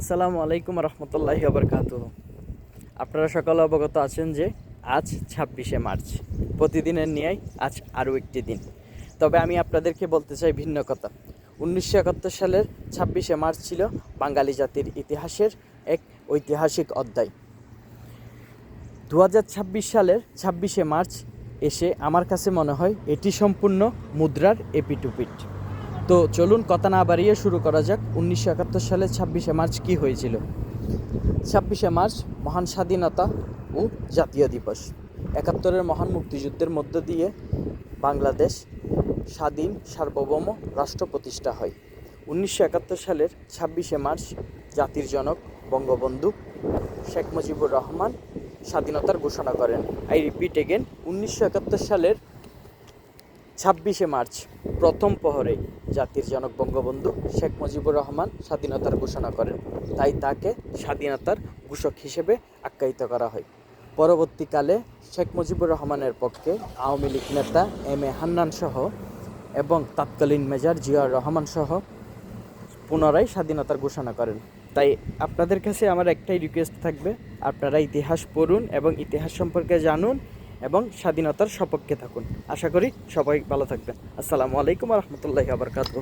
আসসালামু আলাইকুম রহমতুল্লাহি বারাকাতুহু। আপনারা সকলে অবগত আছেন যে আজ ২৬শে মার্চ, প্রতিদিনের ন্যায় আজ আরও একটি দিন। তবে আমি আপনাদেরকে বলতে চাই ভিন্ন কথা। ১৯৭১ সালের ২৬শে মার্চ ছিল বাঙালি জাতির ইতিহাসের এক ঐতিহাসিক অধ্যায়। ২০২৬ সালের ২৬শে মার্চ এসে আমার কাছে মনে হয় এটি সম্পূর্ণ মুদ্রার এপিটুপিট। তো চলুন কথা না বাড়িয়ে শুরু করা যাক। ১৯৭১ সালের ২৬শে মার্চ কী হয়েছিল। ২৬শে মার্চ মহান স্বাধীনতা ও জাতীয় দিবস। ৭১-এর মহান মুক্তিযুদ্ধের মধ্য দিয়ে বাংলাদেশ স্বাধীন সার্বভৌম রাষ্ট্র প্রতিষ্ঠা হয়। ১৯৭১ সালের ২৬শে মার্চ জাতির জনক বঙ্গবন্ধু শেখ মুজিবুর রহমান স্বাধীনতার ঘোষণা করেন। আই রিপিট এগেন, ১৯৭১ সালের ২৬শে মার্চ প্রথম প্রহরে জাতির জনক বঙ্গবন্ধু শেখ মুজিবুর রহমান স্বাধীনতার ঘোষণা করেন। তাই তাকে স্বাধীনতার ঘোষক হিসেবে আখ্যায়িত করা হয়। পরবর্তীকালে শেখ মুজিবুর রহমানের পক্ষে আওয়ামী লীগ নেতা এম এ হান্নান সহ এবং তৎকালীন মেজর জিয়াউর রহমান সহ পুনরায় স্বাধীনতার ঘোষণা করেন। তাই আপনাদের কাছে আমার একটাই রিকোয়েস্ট থাকবে, আপনারা ইতিহাস পড়ুন এবং ইতিহাস সম্পর্কে জানুন এবং স্বাধীনতার সপক্ষে থাকুন। আশা করি সবাই ভালো থাকবেন। আসসালামু আলাইকুম রহমতুল্লাহি ওয়া বারাকাতুহু।